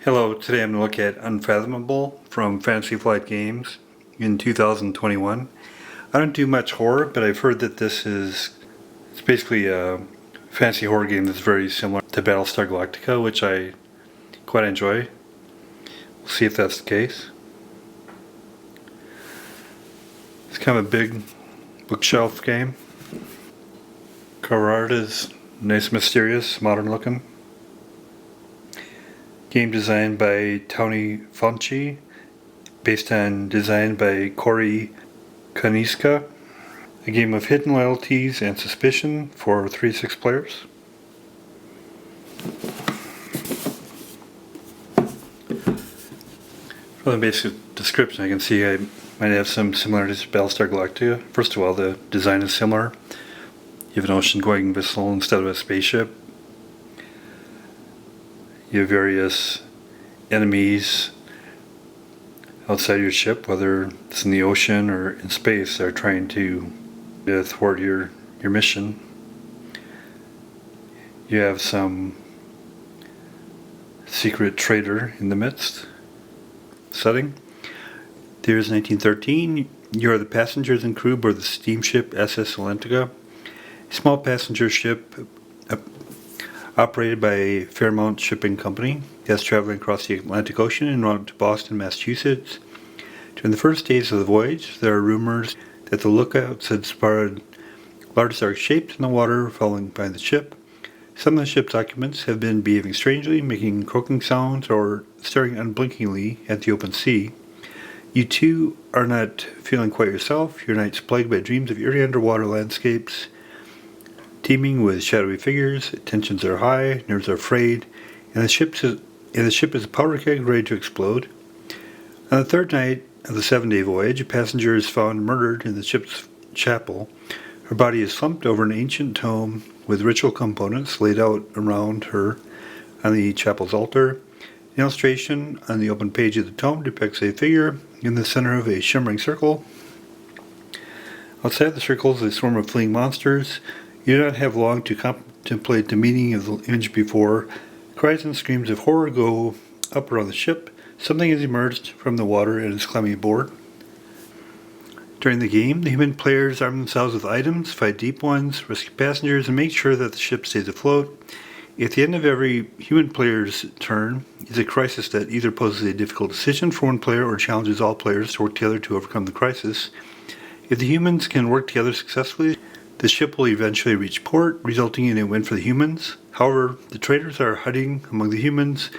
Hello, today I'm going to look at Unfathomable from Fantasy Flight Games in 2021. I don't do much horror, but I've heard that it's basically a fantasy horror game that's very similar to Battlestar Galactica, which I quite enjoy. We'll see if that's the case. It's kind of a big bookshelf game. Cover art is nice, mysterious, modern looking. Game designed by Tony Fonchi, based on design by Corey Konieczka. A game of hidden loyalties and suspicion for 3 to 6 players. From the basic description, I can see I might have some similarities to Battlestar Galactica. First of all, the design is similar. You have an ocean-going vessel instead of a spaceship. You have various enemies outside your ship, whether it's in the ocean or in space. They're trying to thwart your mission. You have some secret traitor in the midst. Setting. The year is 1913. You are the passengers and crew aboard the steamship SS Atlantica, a small passenger ship operated by Fairmount Shipping Company, that's traveling across the Atlantic Ocean en route to Boston, Massachusetts. During the first days of the voyage, there are rumors that the lookouts had spotted large dark shapes in the water following by the ship. Some of the ship's occupants have been behaving strangely, making croaking sounds or staring unblinkingly at the open sea. You too are not feeling quite yourself. Your night's plagued by dreams of eerie underwater landscapes, teeming with shadowy figures. Tensions are high, nerves are frayed, and the ship is a powder keg ready to explode. On the third night of the 7-day voyage, a passenger is found murdered in the ship's chapel. Her body is slumped over an ancient tome with ritual components laid out around her on the chapel's altar. An illustration on the open page of the tome depicts a figure in the center of a shimmering circle. Outside the circle is a swarm of fleeing monsters. You do not have long to contemplate the meaning of the image before cries and screams of horror go up around the ship. Something has emerged from the water and is climbing aboard. During the game, the human players arm themselves with items, fight deep ones, rescue passengers, and make sure that the ship stays afloat. At the end of every human player's turn is a crisis that either poses a difficult decision for one player or challenges all players to work together to overcome the crisis. If the humans can work together successfully, the ship will eventually reach port, resulting in a win for the humans. However, the traitors are hiding among the humans,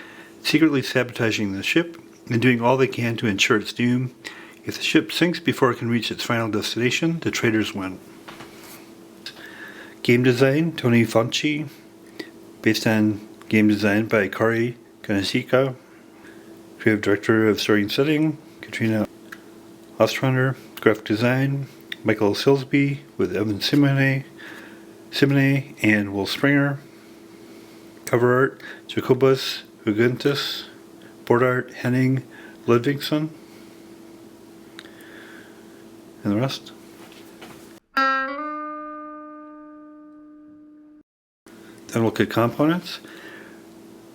secretly sabotaging the ship and doing all they can to ensure its doom. If the ship sinks before it can reach its final destination, the traitors win. Game design, Tony Fonchi, based on game design by Corey Konieczka. Creative director of story and setting, Katrina Ostrander. Graphic design, Michael Silsby with Evan Simone and Will Springer. Cover art, Jacobus Hugentus. Board art, Henning Ludvigsson. And the rest. Then we'll look at components.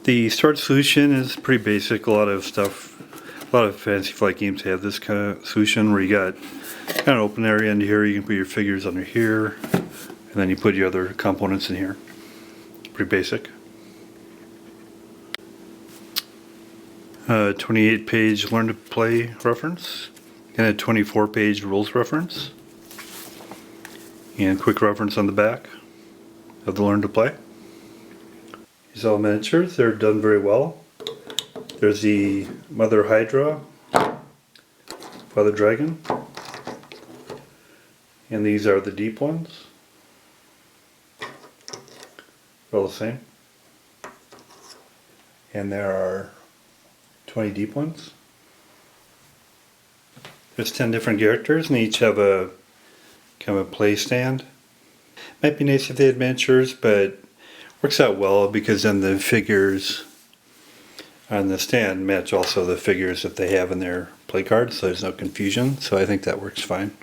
The storage solution is pretty basic. A lot of Fantasy Flight games have this kind of solution where you got kind of open area into here. You can put your figures under here, and then you put your other components in here. Pretty basic. 28-page Learn to Play reference, and a 24-page rules reference, and quick reference on the back of the Learn to Play. These are all miniatures. They're done very well. There's the Mother Hydra, Father Dragon, and these are the deep ones. They're all the same. And there are 20 deep ones. There's 10 different characters, and they each have a kind of a play stand. Might be nice if they had miniatures, but works out well because then the figures on the stand match also the figures that they have in their play cards, so there's no confusion. So I think that works fine.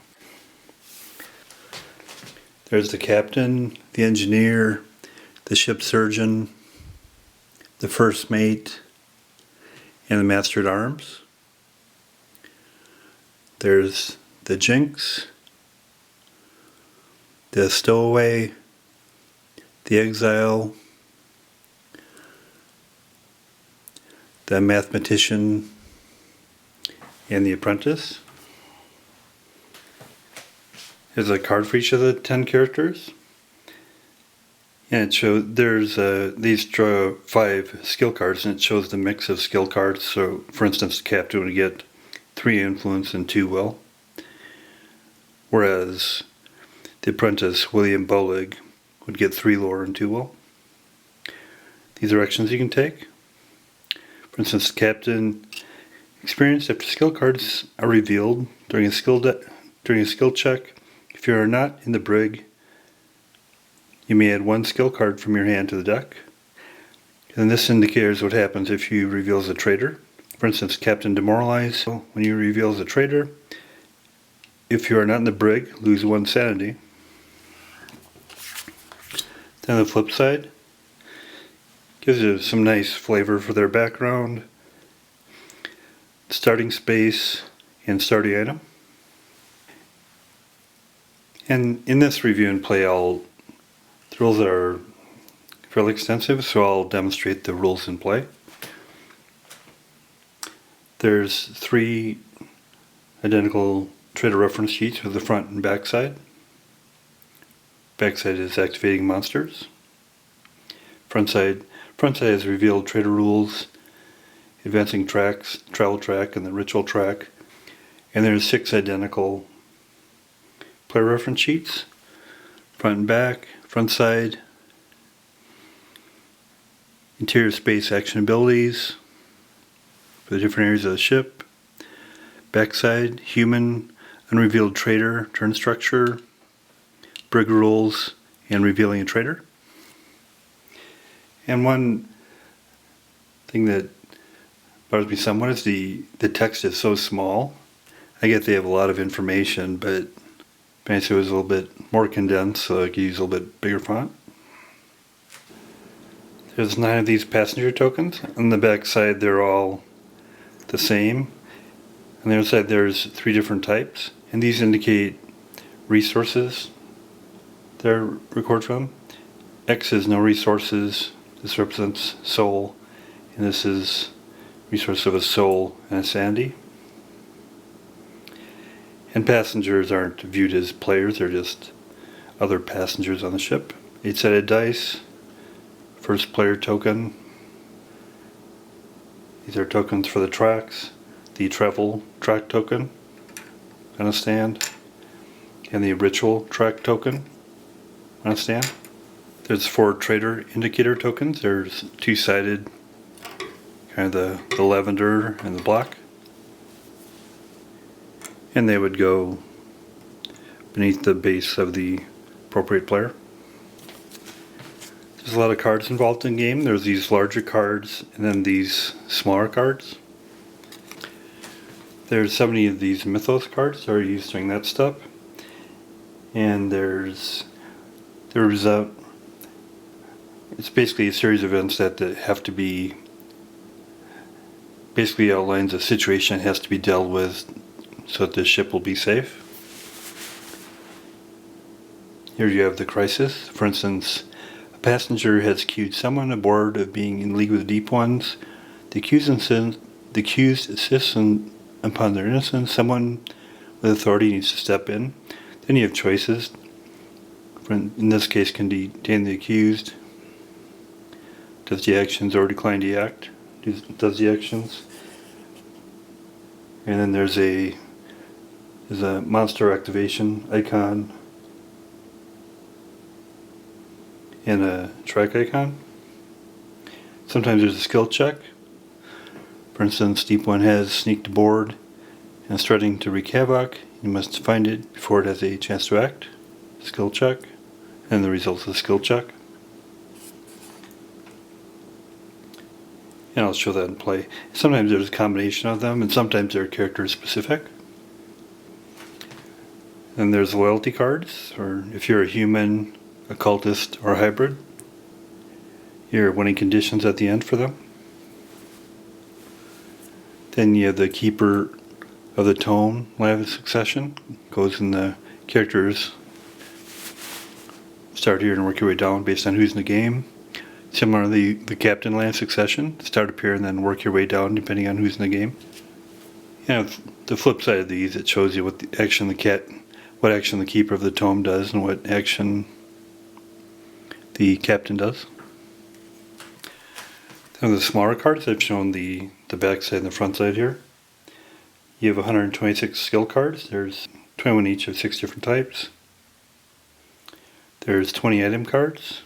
There's the captain, the engineer, the ship surgeon, the first mate, and the master at arms. There's the jinx, the stowaway, the exile, the mathematician, and the apprentice. There's a card for each of the 10 characters. And it shows these draw 5 skill cards, and it shows the mix of skill cards. So, for instance, the captain would get 3 influence and 2 will, whereas the apprentice, William Bolig, would get 3 lore and 2 will. These are actions you can take. For instance, the captain experience after skill cards are revealed during a skill check. If you are not in the brig, you may add 1 skill card from your hand to the deck. And this indicates what happens if you reveal as a traitor. For instance, Captain Demoralize. When you reveal as a traitor, if you are not in the brig, lose 1 sanity. Then on the flip side, gives you some nice flavor for their background, starting space, and starting item. And in this review and play, the rules are fairly extensive, so I'll demonstrate the rules in play. There's 3 identical traitor reference sheets with the front and back side. Back side is activating monsters. Front side has revealed traitor rules, advancing tracks, travel track, and the ritual track. And there's 6 identical player reference sheets, front and back, front side, interior space action abilities for the different areas of the ship, backside, human, unrevealed traitor, turn structure, brig rules, and revealing a traitor. And one thing that bothers me somewhat is the text is so small. I get they have a lot of information, but perhaps it was a little bit more condensed, so I could use a little bit bigger font. There's 9 of these passenger tokens. On the back side, they're all the same. On the other side, there's 3 different types, and these indicate resources they're recorded from. X is no resources. This represents soul, and this is resource of a soul and a sanity. And passengers aren't viewed as players, they're just other passengers on the ship. 8-sided dice, first player token. These are tokens for the tracks. The travel track token on a stand, and the ritual track token on a stand. There's 4 traitor indicator tokens. There's 2-sided, kind of the lavender and the black. And they would go beneath the base of the appropriate player. There's a lot of cards involved in the game. There's these larger cards and then these smaller cards. There's 70 of these mythos cards that are used during that step. And it's basically a series of events that have to be, basically outlines a situation that has to be dealt with so that the ship will be safe. Here you have the crisis. For instance, a passenger has accused someone aboard of being in league with the deep ones. The accused insists upon their innocence. Someone with authority needs to step in. Then you have choices. In this case, can detain the accused. Does the actions or decline to act? Does the actions. And then there's a monster activation icon and a track icon. Sometimes there's a skill check. For instance, Deep One has sneaked aboard and is threatening to wreak havoc. You must find it before it has a chance to act. Skill check, and the results of the skill check. And I'll show that in play. Sometimes there's a combination of them, and sometimes they're character specific. Then there's loyalty cards, or if you're a human, occultist, or hybrid, your winning conditions at the end for them. Then you have the Keeper of the Tome Line of Succession. Goes in the characters. Start here and work your way down based on who's in the game. Similarly, the Captain Line of Succession. Start up here and then work your way down depending on who's in the game. The flip side of these, it shows you what action the Keeper of the Tome does and what action the Captain does. Then the smaller cards, I've shown the back side and the front side here. You have 126 skill cards. There's 21 each of 6 different types. There's 20 item cards,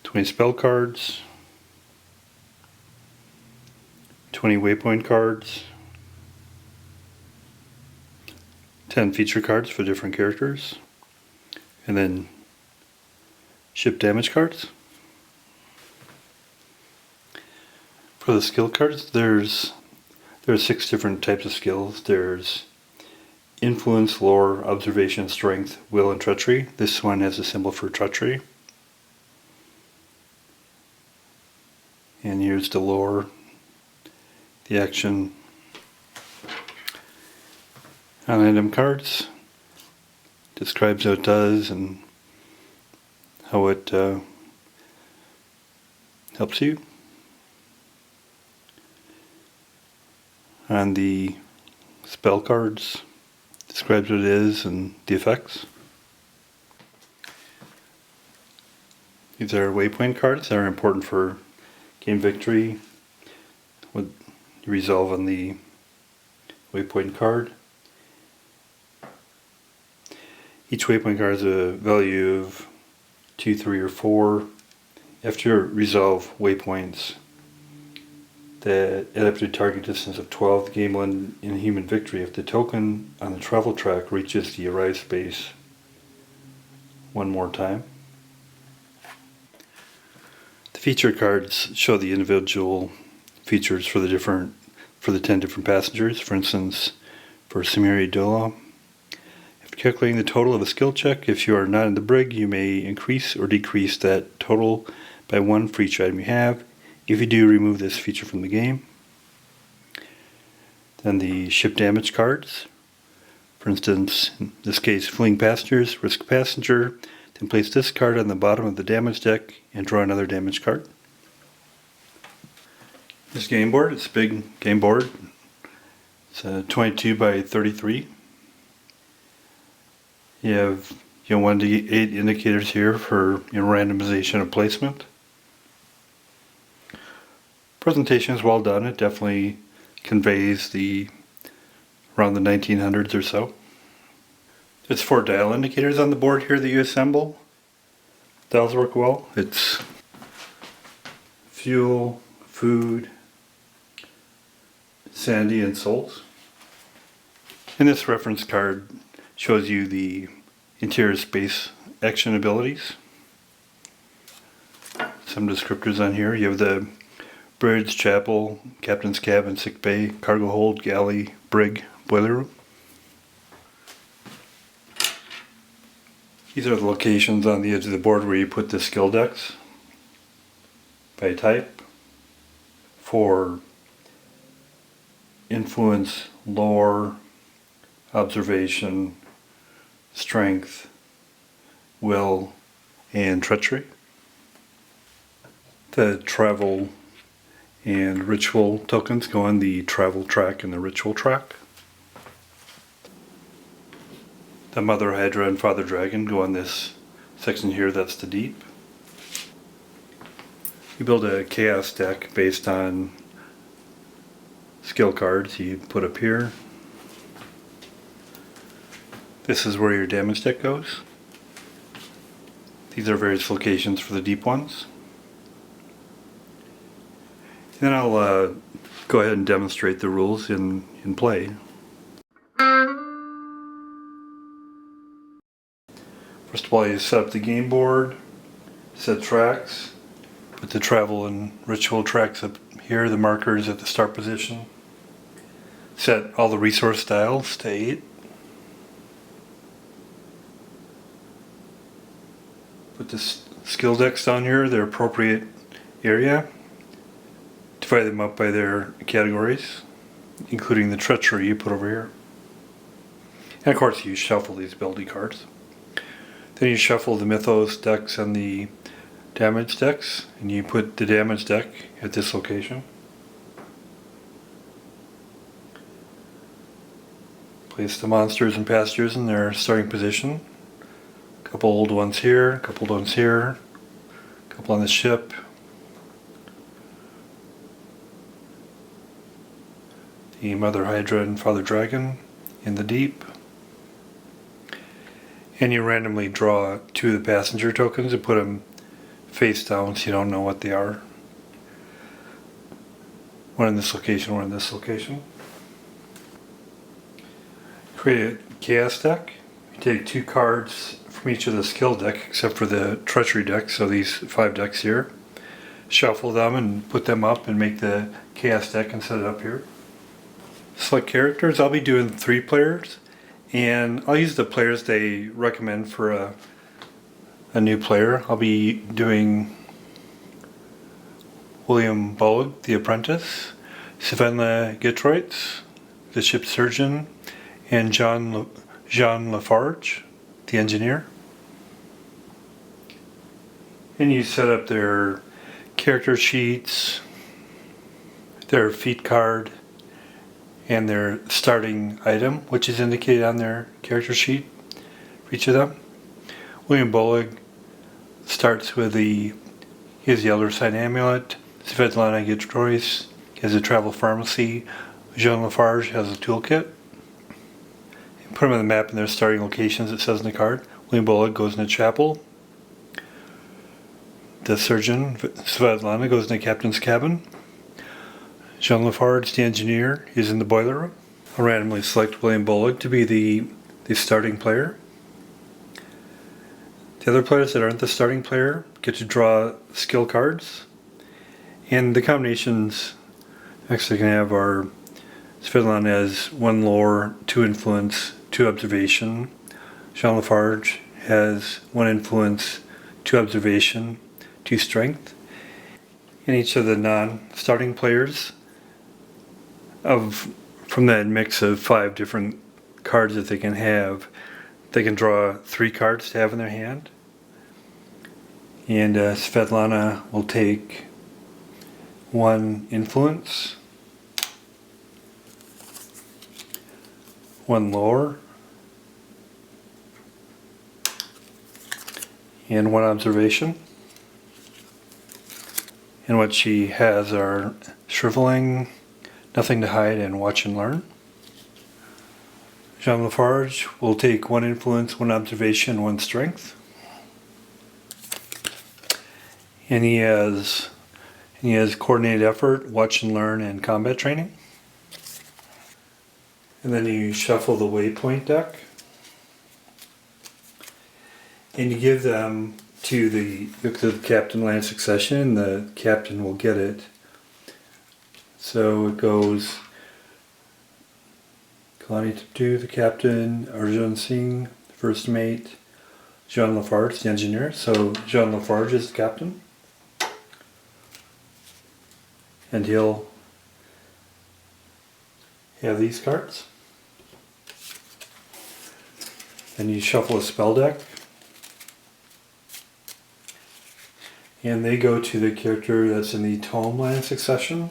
20 spell cards, 20 waypoint cards, 10 feature cards for different characters, and then ship damage cards. For the skill cards, there's 6 different types of skills. There's influence, lore, observation, strength, will, and treachery. This one has a symbol for treachery. And here's the lore, the action on item cards. Describes how it does and how it helps you. On the spell cards, describes what it is and the effects. These are waypoint cards that are important for game victory. What you resolve on the waypoint card. Each waypoint card has a value of 2, 3, or 4. After you resolve waypoints that add up to a target distance of 12, the game will end in human victory if the token on the travel track reaches the arrive space one more time. The feature cards show the individual features for the 10 different passengers. For instance, for Samiri Dola, after calculating the total of a skill check, if you are not in the brig, you may increase or decrease that total by 1 for each item you have. If you do, remove this feature from the game. Then the ship damage cards. For instance, in this case, fleeing passengers, risk passenger, then place this card on the bottom of the damage deck and draw another damage card. This game board, it's a big game board. It's 22 by 33. You have 1 to 8 indicators here for randomization of placement. Presentation is well done. It definitely conveys around the 1900s or so. There's 4 dial indicators on the board here that you assemble. Dials work well. It's fuel, food, sandy, and souls. And this reference card shows you the interior space action abilities. Some descriptors on here. You have the bridge, chapel, captain's cabin, sick bay, cargo hold, galley, brig, boiler room. These are the locations on the edge of the board where you put the skill decks by type. For influence, lore, observation, strength, will, and treachery. The travel and ritual tokens go on the travel track and the ritual track. The Mother Hydra and Father Dragon go on this section here, that's the deep. You build a chaos deck based on skill cards you put up here. This is where your damage deck goes. These are various locations for the deep ones. Then I'll go ahead and demonstrate the rules in play. First of all, you set up the game board, set tracks, put the travel and ritual tracks up here, the markers at the start position. Set all the resource dials to 8. Put the skill decks down here, their appropriate area. Divide them up by their categories, including the treachery you put over here. And of course you shuffle these ability cards. Then you shuffle the mythos decks and the damage decks, and you put the damage deck at this location. Place the monsters and passengers in their starting position. A couple old ones here, a couple old ones here, a couple on the ship. The Mother Hydra and Father Dragon in the deep. And you randomly draw 2 of the passenger tokens and put them face down so you don't know what they are. One in this location, one in this location. Create a chaos deck. You take 2 cards from each of the skill deck except for the treachery deck, so these 5 decks here. Shuffle them and put them up and make the chaos deck and set it up here. Select characters. I'll be doing 3 players, and I'll use the players they recommend for a new player. I'll be doing William Bollig, the apprentice, Svenla Getroitz, the ship surgeon, and Jean Lafarge, the engineer. And you set up their character sheets, their feat card, and their starting item, which is indicated on their character sheet for each of them. William Bollig starts with he has the Elder Sign Amulet. Svetlana Getroitz has a travel pharmacy. Jean Lafarge has a toolkit. You put them on the map in their starting locations, it says in the card. William Bollig goes in the chapel. The surgeon, Svetlana, goes in the captain's cabin. Jean Lafarge, the engineer, is in the boiler room. I'll randomly select William Bollig to be the starting player. The other players that aren't the starting player get to draw skill cards. And the combinations actually can have our Svetlana has 1 lore, 2 influence, 2 observation. Jean Lafarge has 1 influence, 2 observation, 2 strength. And each of the non-starting players from that mix of 5 different cards that they can draw 3 cards to have in their hand. And Svetlana will take 1 influence, 1 lore, and 1 observation. And what she has are shriveling, nothing to hide, and watch and learn. Jean Lafarge will take 1 influence, 1 observation, 1 strength. And he has coordinated effort, watch and learn, and combat training. And then you shuffle the waypoint deck. And you give them to the captain land succession. The captain will get it. So it goes Kalani Tiptu, the captain, Arjun Singh, the first mate, Jean Lafarge, the engineer. So Jean Lafarge is the captain. And he'll have these cards. Then you shuffle a spell deck. And they go to the character that's in the tome land succession.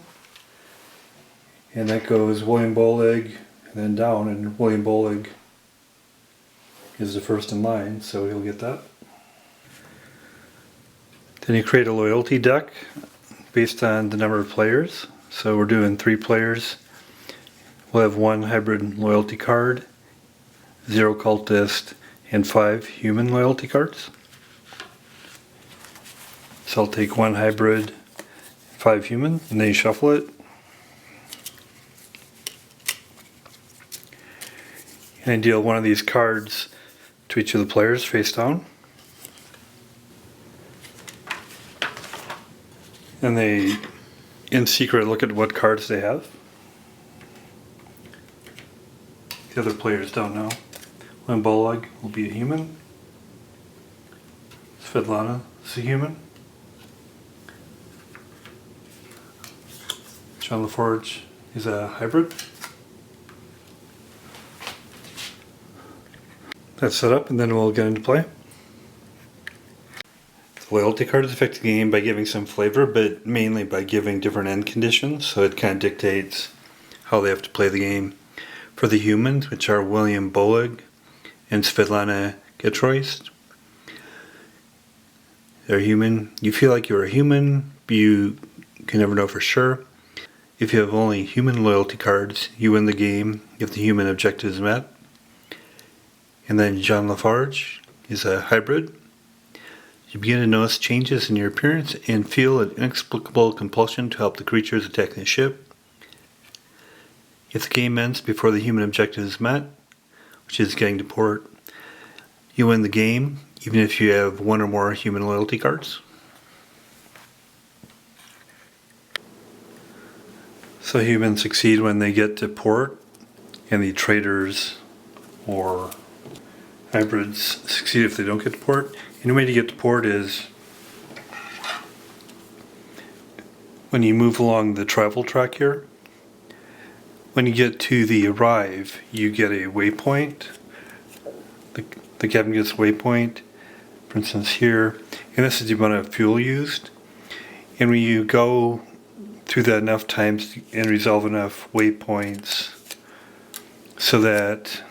And that goes William Bollig and then down, and William Bollig is the first in line, so he'll get that. Then you create a loyalty deck based on the number of players. So we're doing 3 players. We'll have 1 hybrid loyalty card, 0 cultist, and 5 human loyalty cards. So I'll take 1 hybrid, 5 human, and then you shuffle it. And I deal 1 of these cards to each of the players face down. And they, in secret, look at what cards they have. The other players don't know. William Bollig will be a human. Svetlana is a human. John LaForge is a hybrid. That's set up, and then we'll get into play. The loyalty cards affect the game by giving some flavor, but mainly by giving different end conditions, so it kind of dictates how they have to play the game. For the humans, which are William Bolig and Svetlana Treitors, they're human. You feel like you're a human, but you can never know for sure. If you have only human loyalty cards, you win the game if the human objective is met. And then John LaForge is a hybrid. You begin to notice changes in your appearance and feel an inexplicable compulsion to help the creatures attacking the ship. If the game ends before the human objective is met, which is getting to port, you win the game even if you have one or more human loyalty cards. So humans succeed when they get to port, and the traitors or hybrids succeed if they don't get to port. And the way to get to port is when you move along the travel track here. When you get to the arrive, you get a waypoint. The captain gets a waypoint, for instance here, and this is the amount of fuel used. And when you go through that enough times and resolve enough waypoints so that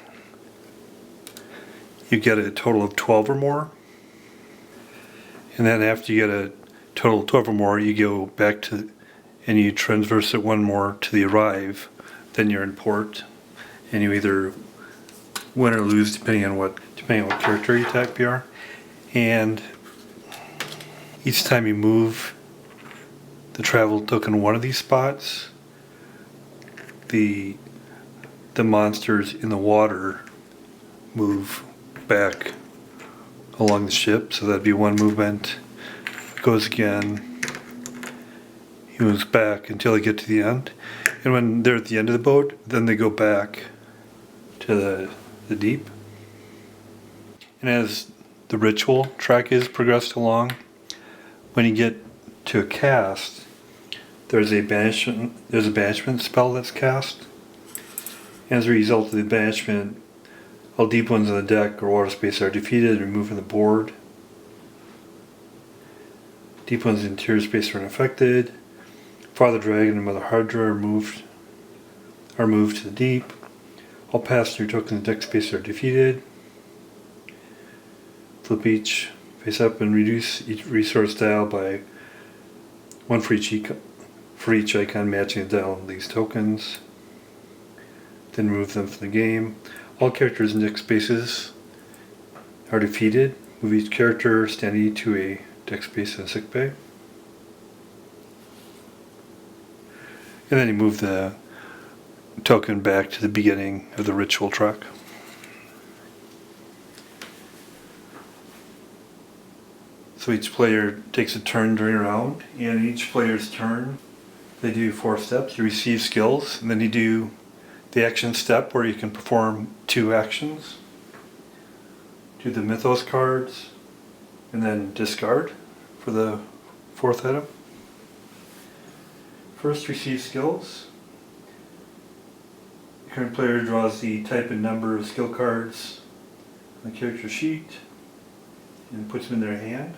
you get a total of 12 or more, and then after you get a total of 12 or more, you go back to and you transverse it one more to the arrive, then you're in port, and you either win or lose depending on what character you type you are. And each time you move the travel token one of these spots, the monsters in the water move back along the ship, so that'd be one movement. It goes again, he moves back until they get to the end, and when they're at the end of the boat, then they go back to the deep. And as the ritual track is progressed along, when you get to a cast, there's a banishment spell that's cast. As a result of the banishment, all deep ones on the deck or water space are defeated and removed from the board. Deep ones in interior space are unaffected. Father Dragon and Mother Hydra are moved to the deep. All pass-through tokens in deck space are defeated. Flip each face up and reduce each resource dial by one for each icon matching the dial of these tokens. Then remove them from the game. All characters in deck spaces are defeated. Move each character standing to a deck space in a sick bay. And then you move the token back to the beginning of the ritual track. So each player takes a turn during a round, and each player's turn, they do 4 steps. You receive skills, and then you do the action step where you can perform 2 actions. Do the mythos cards, and then discard for the 4th item. First, receive skills. The current player draws the type and number of skill cards on the character sheet and puts them in their hand.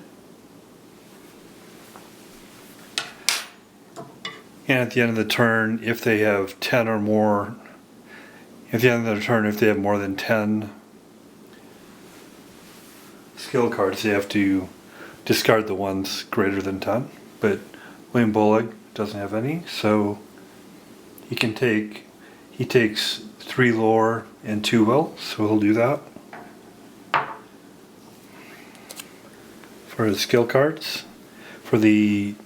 And at the end of the turn, if they have 10 or more, at the end of the turn, if they have more than 10 skill cards, they have to discard the ones greater than 10. But William Bolig doesn't have any, so he takes 3 lore and 2 will, so he'll do that. For his skill cards, for the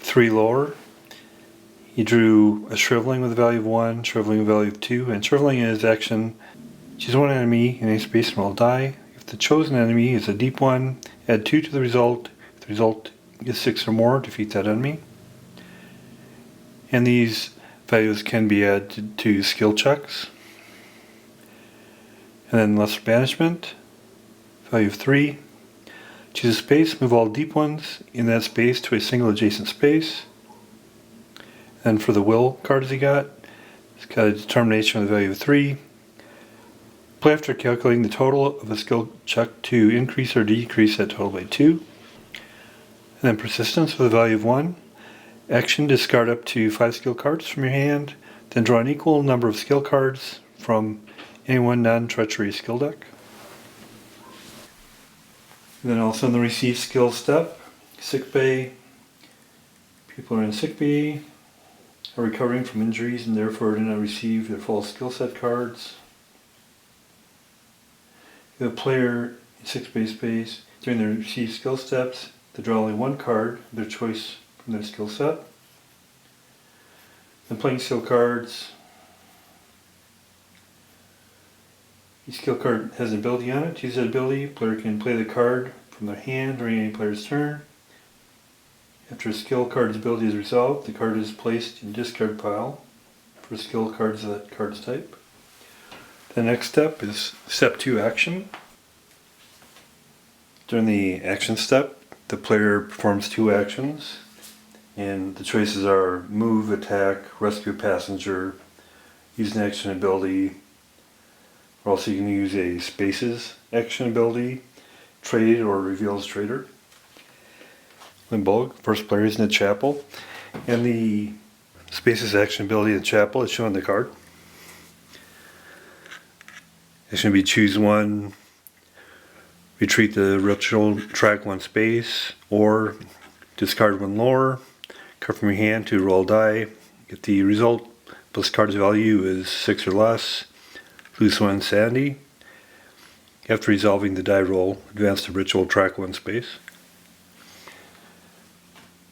3 lore, he drew a shriveling with a value of 1, shriveling with a value of 2, and shriveling is action. Choose one enemy in a space and roll a die. If the chosen enemy is a deep one, add 2 to the result. If the result is 6 or more, defeat that enemy. And these values can be added to skill checks. And then lesser banishment, value of 3. Choose a space, move all deep ones in that space to a single adjacent space. And for the will cards he got, it's got a determination of the value of 3. Play after calculating the total of a skill check to increase or decrease that total by 2. And then persistence with a value of 1. Action, discard up to 5 skill cards from your hand, then draw an equal number of skill cards from any one non-treachery skill deck. And then also in the receive skill step, sick bay. People are in sick bay, are recovering from injuries and therefore do not receive their full skill set cards. The player in sick bay space during their receive skill steps, they draw only one card of their choice from their skill set. Then playing skill cards. Each skill card has an ability on it. To use that ability, player can play the card from their hand during any player's turn. After a skill card's ability is resolved, the card is placed in the discard pile for skill cards of that card's type. The next step is step 2 action. During the action step, the player performs 2 actions, and the choices are move, attack, rescue a passenger, use an action ability, or also you can use a spaces action ability, trade or reveals traitor. In bulk, first player is in the chapel, and the spaces action ability in the chapel is shown on the card. It's going to be choose one, retreat the ritual, track 1 space, or discard 1 lore, cut from your hand to roll die. If the result plus card's value is 6 or less, lose 1 sanity. After resolving the die roll, advance the ritual, track 1 space.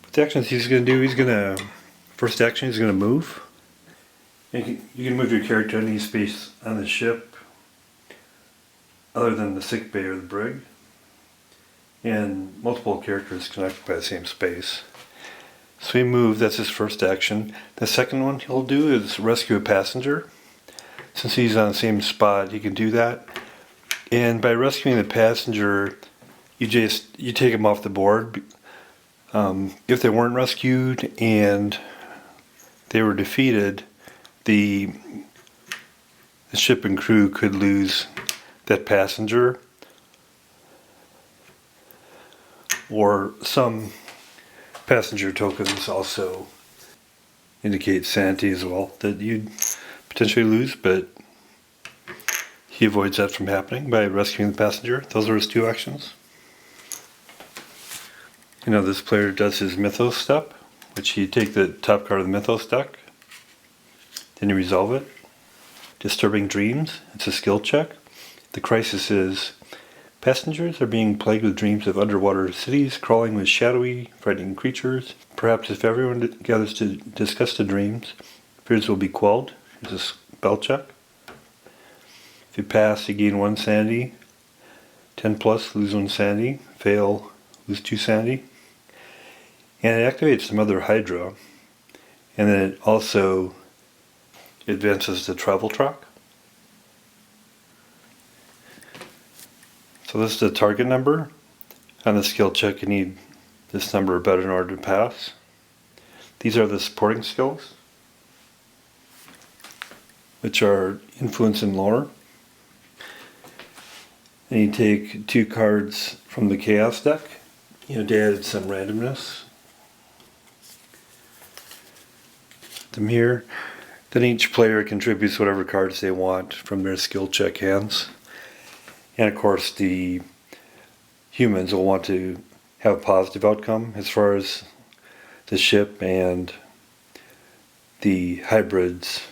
But the actions he's going to do, first action he's going to move. You can move your character to any space on the ship other than the sick bay or the brig, and multiple characters connected by the same space. So he moved, that's his first action. The second one he'll do is rescue a passenger. Since he's on the same spot, he can do that. And by rescuing the passenger, you take him off the board. If they weren't rescued and they were defeated, the ship and crew could lose that passenger, or some passenger tokens also indicate sanity as well that you'd potentially lose, but he avoids that from happening by rescuing the passenger. Those are his 2 actions. This player does his mythos step, which you take the top card of the mythos deck, then you resolve it. Disturbing dreams, it's a skill check. The crisis is, passengers are being plagued with dreams of underwater cities crawling with shadowy, frightening creatures. Perhaps if everyone gathers to discuss the dreams, fears will be quelled. It's a spell check. If you pass, you gain 1 sanity. 10 plus, lose 1 sanity. Fail, lose 2 sanity. And it activates some other Hydra. And then it also advances the travel track. So this is the target number. On the skill check, you need this number or better in order to pass. These are the supporting skills, which are influence and lore. And you take 2 cards from the chaos deck, to add some randomness. Them here. Then each player contributes whatever cards they want from their skill check hands. And of course the humans will want to have a positive outcome as far as the ship, and the hybrids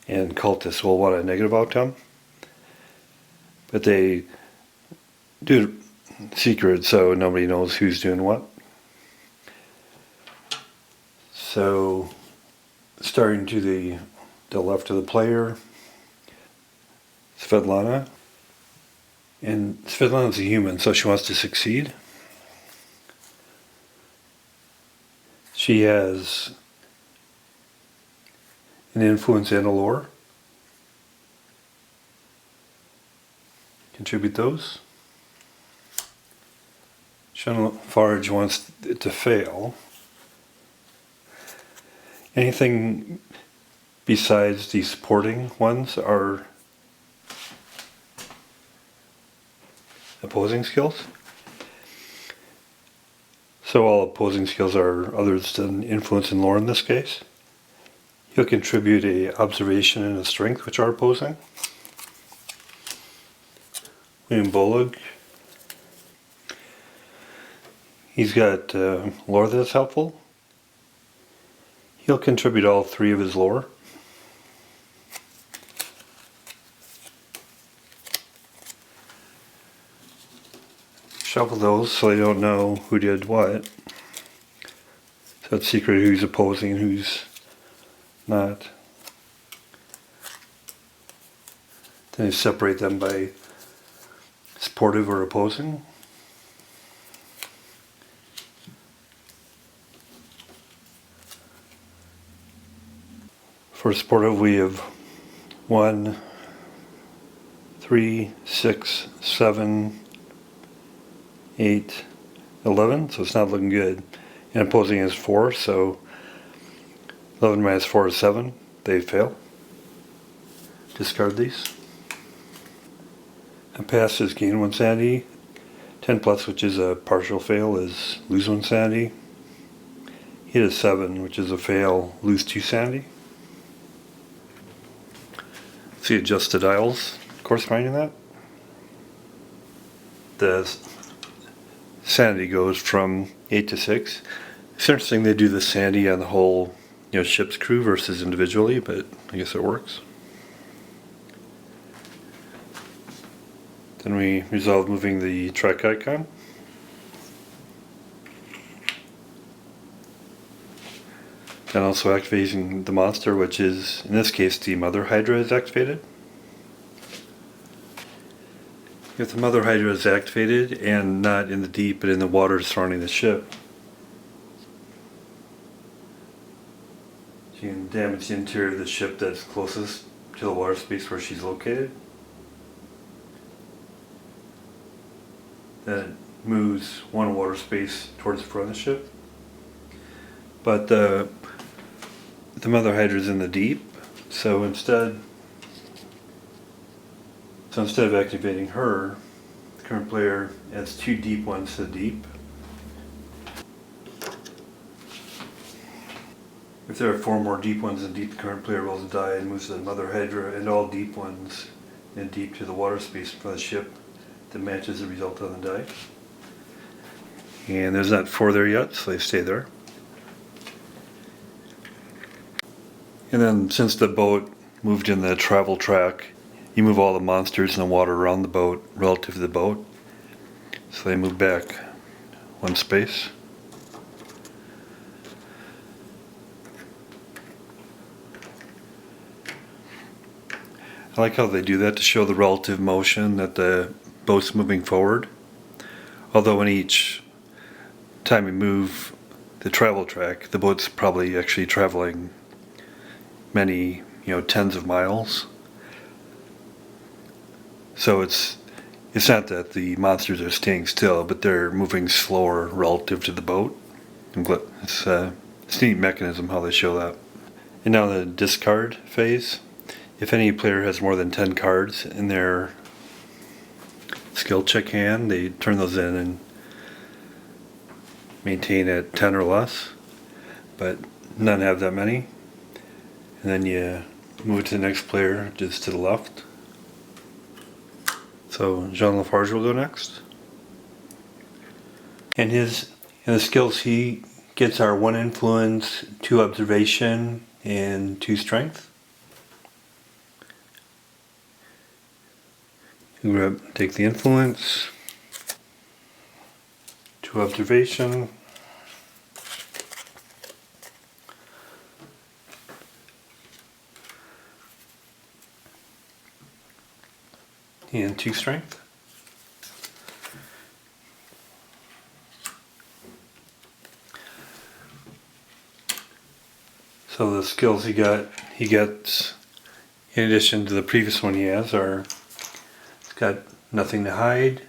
and cultists will want a negative outcome. But they do it secret so nobody knows who's doing what. So starting to the left of the player, Svetlana. And Svetlana's a human, so she wants to succeed. She has an influence and a lore. Contribute those. General Forage wants it to fail. Anything besides the supporting ones are opposing skills. So all opposing skills are others than influence and lore in this case. He'll contribute a observation and a strength, which are opposing. William Bolig. He's got lore that's helpful. He'll contribute all 3 of his lore. Shuffle those so they don't know who did what. So it's secret who's opposing and who's not. Then you separate them by supportive or opposing. For supportive we have 1, 3, 6, 7, 8, 11, so it's not looking good. And opposing is 4, so 11 minus 4 is 7. They fail. Discard these. A pass is gain 1 sanity. 10 plus, which is a partial fail, is lose 1 sanity. Hit is 7, which is a fail, lose 2 sanity. See adjusted dials corresponding to that. The sanity goes from 8 to 6. It's interesting they do the sanity on the whole, ship's crew versus individually, but I guess it works. Then we resolve moving the track icon. And also activating the monster, which is, in this case, the Mother Hydra is activated. If the Mother Hydra is activated and not in the deep but in the water surrounding the ship, she can damage the interior of the ship that's closest to the water space where she's located. Then it moves 1 water space towards the front of the ship. But the Mother Hydra is in the deep, so instead of activating her, the current player adds 2 deep ones to the deep. If there are 4 more deep ones in deep, the current player rolls a die and moves the Mother Hydra and all deep ones in deep to the water space in front of the ship that matches the result on the die. And there's not 4 there yet, so they stay there. And then since the boat moved in the travel track, you move all the monsters in the water around the boat relative to the boat. So they move back 1 space. I like how they do that to show the relative motion that the boat's moving forward. Although in each time you move the travel track, the boat's probably actually traveling many, tens of miles. So it's not that the monsters are staying still, but they're moving slower relative to the boat. It's a neat mechanism how they show that. And now the discard phase. If any player has more than 10 cards in their skill check hand, they turn those in and maintain at 10 or less, but none have that many. And then you move it to the next player, just to the left. So Jean Lafarge will go next. And the skills he gets are 1 influence, 2 observation, and 2 strength. You take the influence, 2 observation, and 2 strength. So the skills he gets in addition to the previous one he has are, he's got nothing to hide,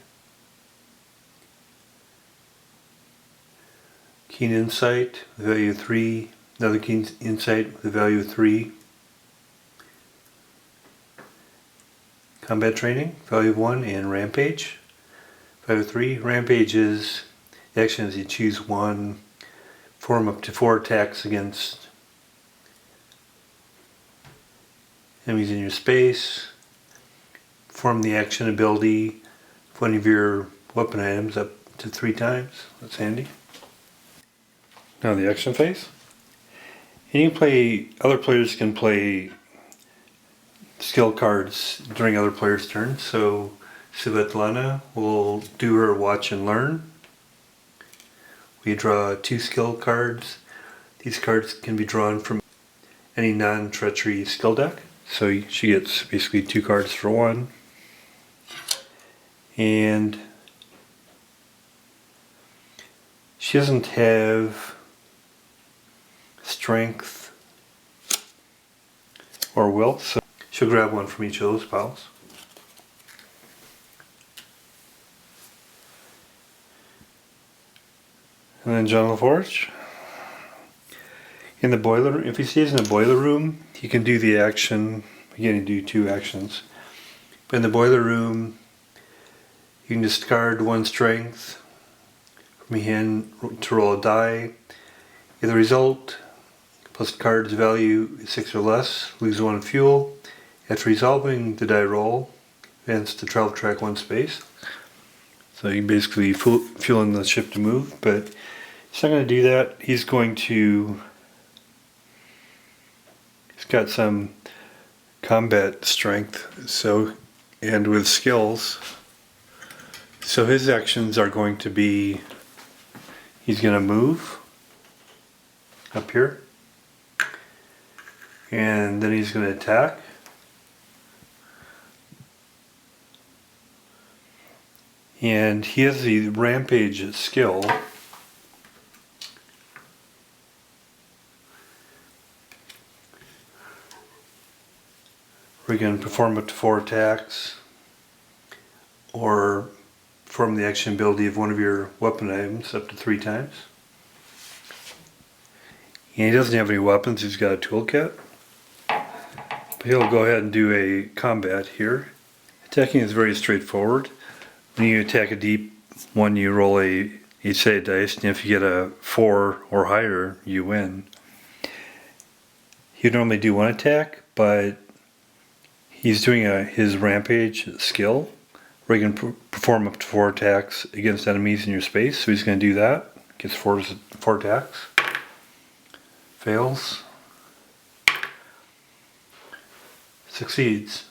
Keen insight, the value of 3. Another keen insight with the value of 3. Combat training, value of 1, and rampage, value of 3. Rampage is the action is you choose one, perform up to 4 attacks against enemies in your space, perform the action ability of one of your weapon items up to 3 times. That's handy. Now the action phase. And you can play, other players can play skill cards during other players' turns. So Svetlana will do her watch and learn. We draw 2 skill cards. These cards can be drawn from any non-treachery skill deck. So she gets basically 2 cards for 1. And she doesn't have strength or will, so she'll grab 1 from each of those piles. And then John LaForge. In the boiler, if he stays in the boiler room, he can do the action. Again, he can do 2 actions. But in the boiler room, you can discard 1 strength from your hand to roll a die. If the result plus the card's value is 6 or less, lose 1 fuel. After resolving the die roll, advance to travel track 1 space. So you basically fuel in the ship to move, but he's not going to do that. He's got some combat strength, so, and with skills. So his actions are going to be, he's going to move up here, and then he's going to attack. And he has the rampage skill. Where you can perform up to 4 attacks, or perform the action ability of one of your weapon items up to 3 times. And he doesn't have any weapons, he's got a toolkit. But he'll go ahead and do a combat here. Attacking is very straightforward. When you attack a deep one, you roll you say a dice, and if you get a 4 or higher, you win. He'd normally do 1 attack, but he's doing his rampage skill, where he can perform up to 4 attacks against enemies in your space. So he's going to do that. Gets 4 attacks. Fails. Succeeds.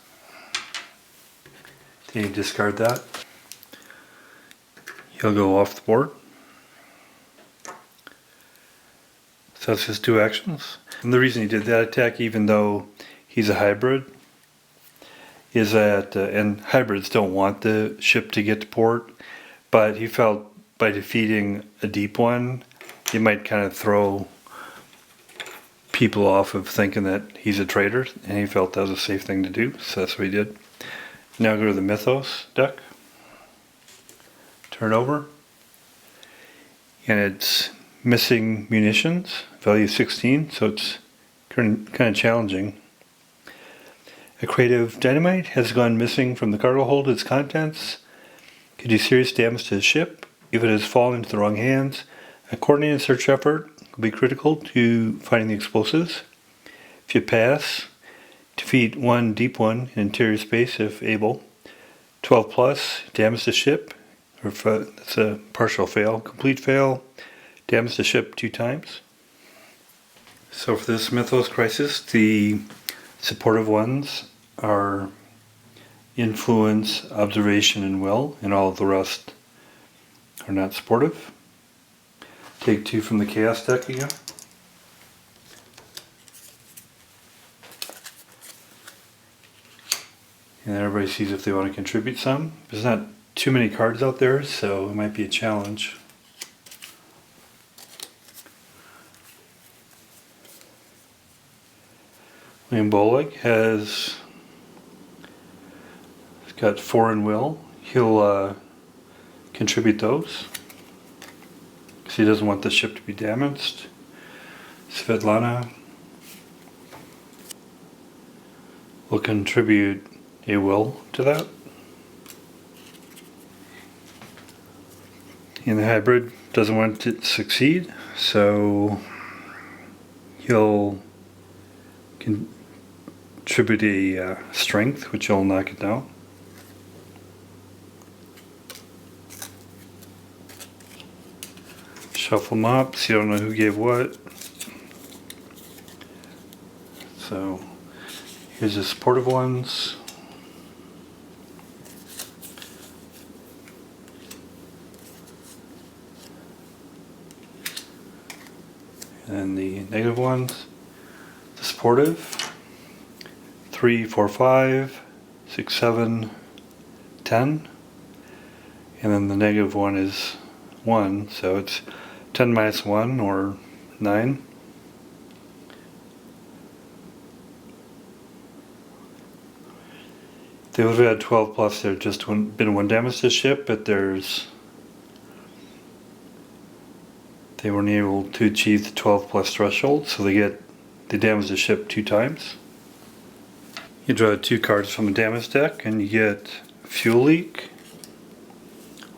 Then you discard that. He'll go off the board. So that's his 2 actions. And the reason he did that attack, even though he's a hybrid, is that, and hybrids don't want the ship to get to port, but he felt by defeating a deep one, it might kind of throw people off of thinking that he's a traitor, and he felt that was a safe thing to do, so that's what he did. Now go to the Mythos deck. Turn over, and it's missing munitions, value 16, so it's kind of challenging. A creative dynamite has gone missing from the cargo hold. Its contents could do serious damage to the ship if it has fallen into the wrong hands. A coordinated search effort will be critical to finding the explosives. If you pass, defeat 1 deep one in interior space if able. 12 plus, damage the ship. Or if it's a partial fail. Complete fail, damage the ship 2 times. So for this Mythos crisis, the supportive ones are influence, observation, and will, and all of the rest are not supportive. Take 2 from the chaos deck again. And everybody sees if they want to contribute some. There's not too many cards out there, so it might be a challenge. William Bolig has got 4 in will. He'll contribute those. he doesn't want the ship to be damaged. Svetlana will contribute a will to that. And the hybrid doesn't want it to succeed, so he'll contribute a strength, which will knock it down. Shuffle them up, so you don't know who gave what. So here's the supportive ones. And the negative ones. The supportive. 3, 4, 5, 6, 7, 10. And then the negative one is 1, so it's 10 minus 1 or 9. They would have had 12 plus, there just been 1 damage to the ship, but they weren't able to achieve the 12 plus threshold, so they damage the ship 2 times. You draw 2 cards from the damage deck, and you get fuel leak,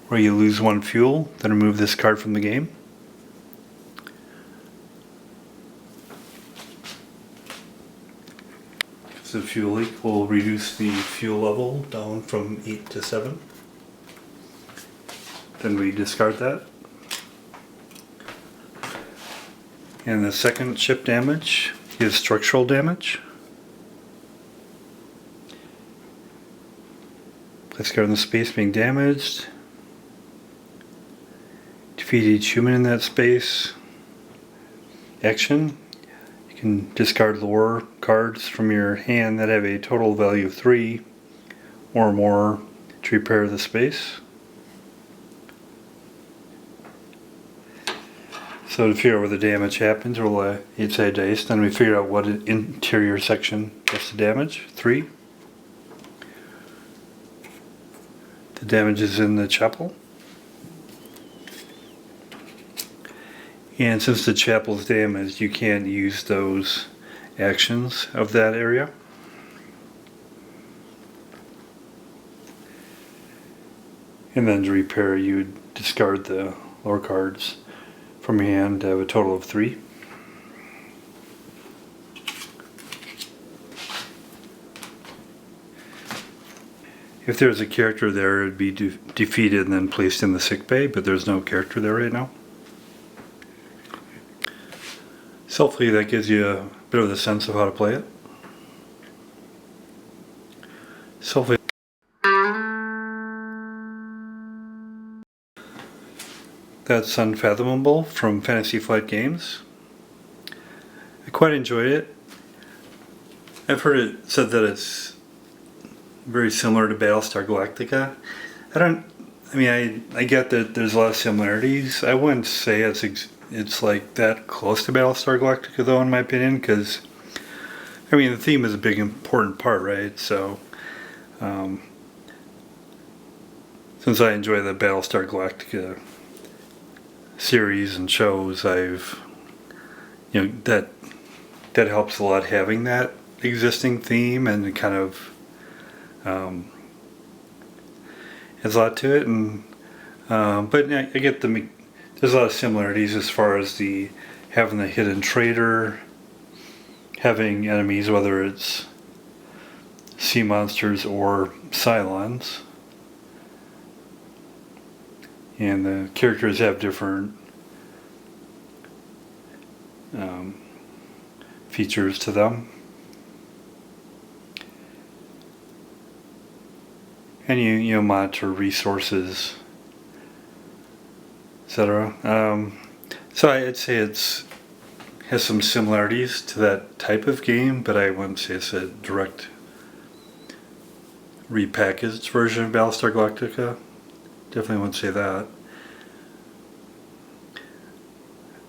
where you lose 1 fuel, then remove this card from the game. So fuel leak will reduce the fuel level down from 8 to 7. Then we discard that. And the second ship damage is structural damage. Place card in the space being damaged. Defeat each human in that space. Action. You can discard lore cards from your hand that have a total value of 3 or more to repair the space. So to figure out where the damage happens, roll a 8-sided dice, then we figure out what interior section gets the damage. 3. The damage is in the chapel. And since the chapel is damaged, you can't use those actions of that area. And then to repair, you would discard the lore cards from your hand to have a total of 3. If there's a character there, it would be defeated and then placed in the sick bay, but there's no character there right now. So hopefully that gives you a bit of the sense of how to play it. So hopefully that's Unfathomable from Fantasy Flight Games. I quite enjoyed it. I've heard it said that it's very similar to Battlestar Galactica. I get that there's a lot of similarities. I wouldn't say it's like that close to Battlestar Galactica though, in my opinion, because the theme is a big important part, right? So since I enjoy the Battlestar Galactica series and shows, that helps a lot, having that existing theme, and it kind of has a lot to it. And but I get there's a lot of similarities as far as having the hidden traitor, having enemies, whether it's sea monsters or Cylons. And the characters have different features to them. And you monitor resources, etc. So I'd say has some similarities to that type of game, but I wouldn't say it's a direct repackaged version of Battlestar Galactica. Definitely wouldn't say that.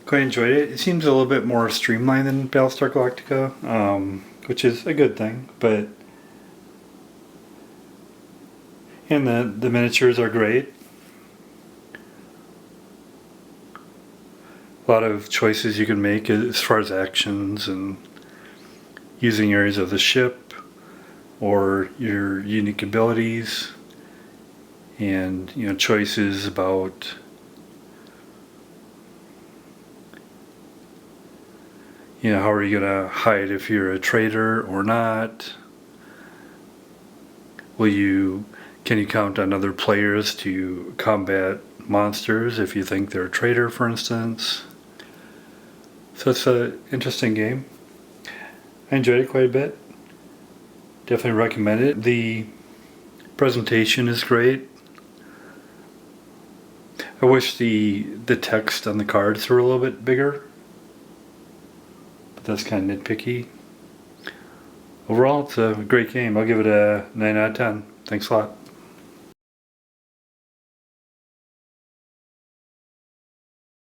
Quite enjoyed it. It seems a little bit more streamlined than Battlestar Galactica, which is a good thing. But and the miniatures are great. a lot of choices you can make as far as actions and using areas of the ship or your unique abilities, and choices about how are you going to hide if you're a traitor or not. Can you count on other players to combat monsters if you think they're a traitor, for instance? So it's an interesting game. I enjoyed it quite a bit. Definitely recommend it. The presentation is great. I wish the text on the cards were a little bit bigger, but that's kind of nitpicky. Overall, it's a great game. I'll give it a 9 out of 10. Thanks a lot.